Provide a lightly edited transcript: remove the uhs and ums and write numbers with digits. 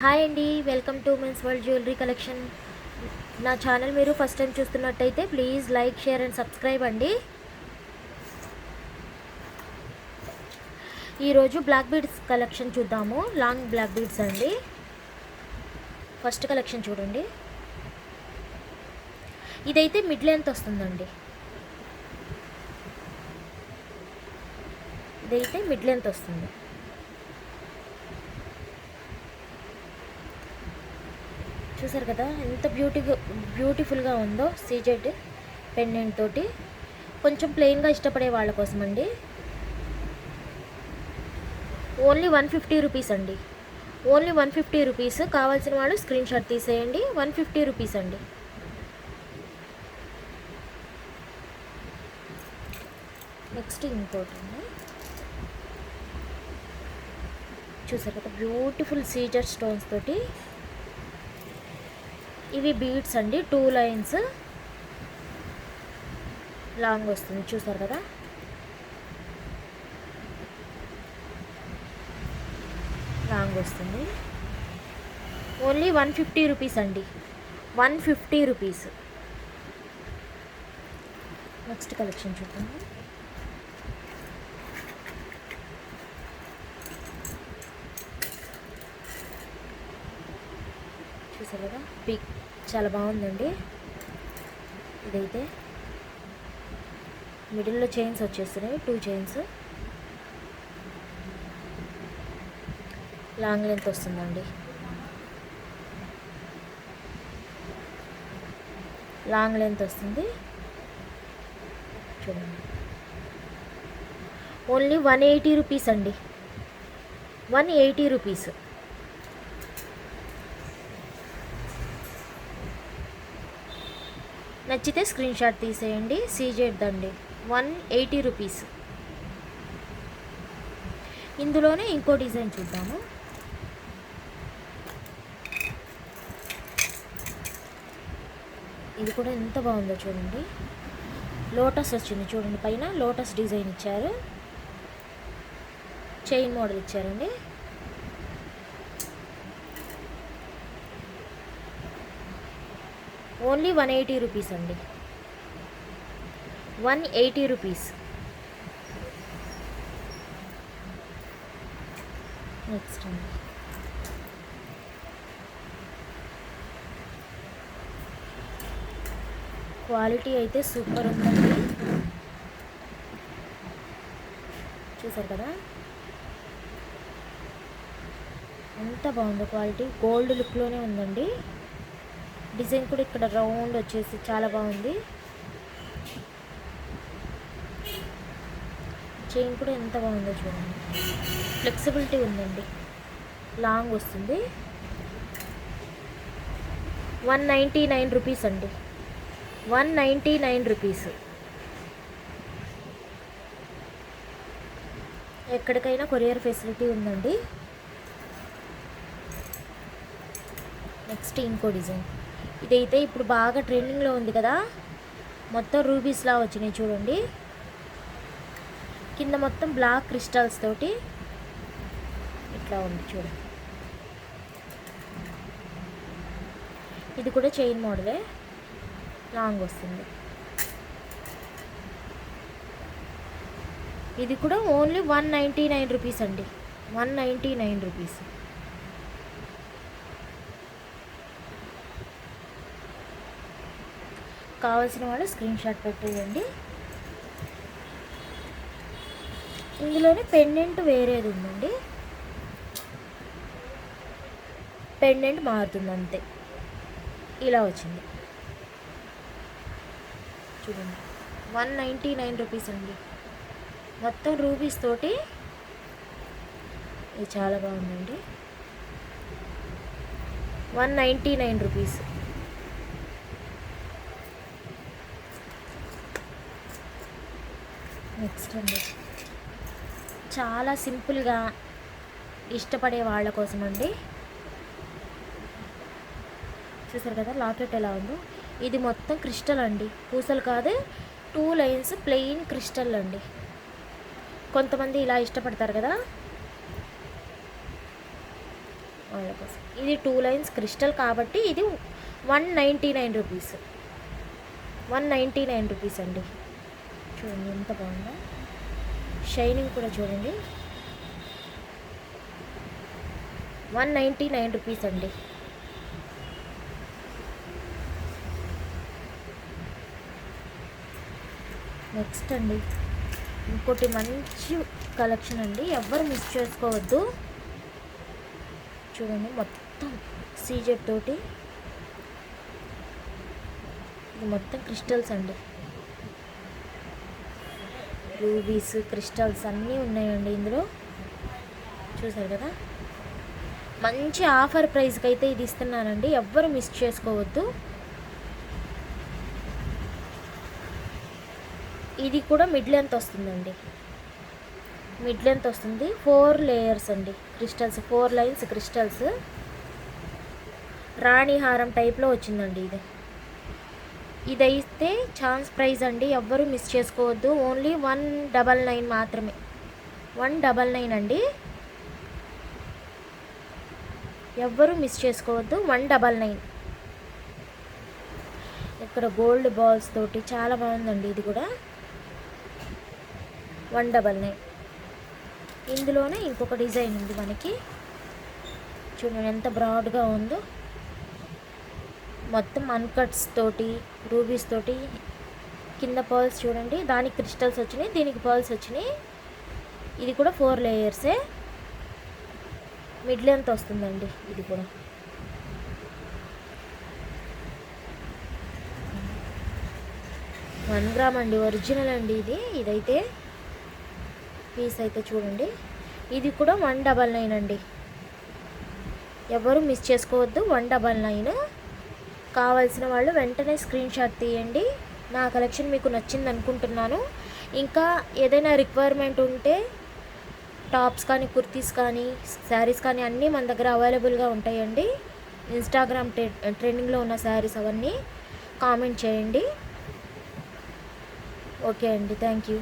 Hi అండి, welcome to men's world jewellery collection. నా channel మీరు ఫస్ట్ టైం చూస్తున్నట్టయితే please like, share and subscribe అండి. ఈరోజు బ్లాక్ బీడ్స్ కలెక్షన్ చూద్దాము. లాంగ్ బ్లాక్ బీడ్స్ అండి. ఫస్ట్ కలెక్షన్ చూడండి. ఇదైతే మిడ్ లెంత్ వస్తుందండి. ఇదైతే మిడ్ లెంత్ వస్తుంది. చూసారు కదా ఎంత బ్యూటిఫుల్గా ఉందో. సీజెడ్ పెండెంట్ తోటి కొంచెం ప్లెయిన్గా ఇష్టపడే వాళ్ళ కోసం అండి. ఓన్లీ 150 రూపీస్ అండి. Only 150 rupees. కావాల్సిన వాళ్ళు స్క్రీన్ షాట్ తీసేయండి. 150 రూపీస్ అండి. నెక్స్ట్ ఇంకోటి ఉంది. చూసారు కదా బ్యూటిఫుల్ సీజర్ స్టోన్స్ తోటి. ఇవి బీడ్స్ అండి. 2 లైన్స్ లాంగ్ వస్తుంది. చూసారు కదా లాంగ్ వస్తుంది. ఓన్లీ 150 రూపీస్ అండి. 150 రూపీస్. నెక్స్ట్ కలెక్షన్ చూడండి. చూసారు కదా బిగ్, చాలా బాగుందండి. ఇదైతే మిడిల్లో చైన్స్ వచ్చేస్తున్నాయి. 2 చైన్స్. లాంగ్ లెంత్ వస్తుందండి. లాంగ్ లెంత్ వస్తుంది. చూడండి. ఓన్లీ 180 రూపీస్ అండి. 180 రూపీస్. నచ్చితే స్క్రీన్ షాట్ తీసేయండి. సీజెడ్ అండి. 180 రూపీస్. ఇందులోనే ఇంకో డిజైన్ చూద్దాము. ఇది కూడా ఎంత బాగుందో చూడండి. లోటస్ వచ్చింది చూడండి. పైన లోటస్ డిజైన్ ఇచ్చారు. చైన్ మోడల్ ఇచ్చారండి. ఓన్లీ 180 రూపీస్ అండి. 180 రూపీస్. నెక్స్ట్ అండి. క్వాలిటీ అయితే సూపర్ ఉందండి. చూసారు కదా ఎంత బాగుందో క్వాలిటీ. గోల్డ్ లుక్లోనే ఉందండి. డిజైన్ కూడా ఇక్కడ రౌండ్ వచ్చేసి చాలా బాగుంది. చైన్ కూడా ఎంత బాగుందో చూడండి. ఫ్లెక్సిబిలిటీ ఉందండి. లాంగ్ వస్తుంది. 199 రూపీస్ అండి. 199 రూపీస్. ఎక్కడికైనా కొరియర్ ఫెసిలిటీ ఉందండి. నెక్స్ట్ ఇంకో డిజైన్. ఇదైతే ఇప్పుడు బాగా ట్రెండింగ్లో ఉంది కదా. మొత్తం రూబీస్లా వచ్చినాయి చూడండి. కింద మొత్తం బ్లాక్ క్రిస్టల్స్ తోటి ఇట్లా ఉంది చూడండి. ఇది కూడా చైన్ మోడలే. లాంగ్ వస్తుంది. ఇది కూడా ఓన్లీ 199 రూపీస్ అండి. 199 రూపీస్. కావాల్సిన వాళ్ళు స్క్రీన్ షాట్ పెట్టేయండి. ఇందులోనే పెండెంట్ వేరేది ఉందండి. పెండెంట్ మారుతుంది అంతే. ఇలా వచ్చింది చూడండి. 199 రూపీస్ అండి. మొత్తం రూబీస్ తోటి. ఇది చాలా బాగుందండి. 199 రూపీస్. నెక్స్ట్ అండి. చాలా సింపుల్గా ఇష్టపడే వాళ్ళ కోసం అండి. చూసారు కదా లాకెట్ ఎలా ఉందో. ఇది మొత్తం క్రిస్టల్ అండి. పూసలు కాదు. 2 లైన్స్ ప్లెయిన్ క్రిస్టల్ అండి. కొంతమంది ఇలా ఇష్టపడతారు కదా. వాళ్ళ కోసం. ఇది 2 లైన్స్ క్రిస్టల్ కాబట్టి ఇది 199 రూపీస్. 199 రూపీస్ అండి. చూడండి ఎంత బాగుందో, షైనింగ్ కూడా చూడండి. 199 రూపీస్ అండి. నెక్స్ట్ అండి ఇంకోటి మంచి కలెక్షన్ అండి, ఎవ్వరు మిస్ చేసుకోవద్దు. చూడండి మొత్తం సీజెడ్ తోటి, ఇది మొత్తం క్రిస్టల్స్ అండి, రూబీస్ క్రిస్టల్స్ అన్నీ ఉన్నాయండి ఇందులో. చూసారు కదా, మంచి ఆఫర్ ప్రైస్కి అయితే ఇది ఇస్తున్నానండి, ఎవ్వరు మిస్ చేసుకోవద్దు. ఇది కూడా మిడ్ లెంత్ వస్తుందండి, మిడ్ లెంత్ వస్తుంది. 4 లేయర్స్ అండి క్రిస్టల్స్, 4 లైన్స్ క్రిస్టల్స్, రాణి హారం టైప్లో వచ్చిందండి ఇది. ఇదైతే ఛాన్స్ ప్రైజ్ అండి, ఎవ్వరూ మిస్ చేసుకోవద్దు. ఓన్లీ 199 మాత్రమే, 199 అండి, ఎవ్వరూ మిస్ చేసుకోవద్దు. 199. ఇక్కడ గోల్డ్ బాల్స్ తోటి చాలా బాగుందండి ఇది కూడా, 199. ఇందులోనే ఇంకొక డిజైన్ ఉంది మనకి, చూడండి ఎంత బ్రాడ్గా ఉందో, మొత్తం అన్కట్స్ తోటి రూబీస్ తోటి, కింద పర్ల్స్ చూడండి, దానికి క్రిస్టల్స్ వచ్చినాయి, దీనికి పర్ల్స్ వచ్చినాయి. ఇది కూడా 4 లేయర్సే, మిడ్ లెంత్ వస్తుందండి ఇది కూడా. వన్ గ్రామ్ అండి, ఒరిజినల్ అండి ఇది. ఇదైతే పీస్ అయితే చూడండి, ఇది కూడా 199 అండి, ఎవరు మిస్ చేసుకోవద్దు. 199. కావాల్సిన వాళ్ళు వెంటనే స్క్రీన్ షాట్ తీయండి. నా కలెక్షన్ మీకు నచ్చింది అనుకుంటున్నాను. ఇంకా ఏదైనా రిక్వైర్మెంట్ ఉంటే టాప్స్ కానీ, కుర్తీస్ కానీ, శారీస్ కానీ అన్నీ మన దగ్గర అవైలబుల్గా ఉంటాయండి. ఇన్స్టాగ్రామ్ ట్రెండింగ్లో ఉన్న శారీస్ అవన్నీ కామెంట్ చేయండి. ఓకే అండి, థ్యాంక్ యూ.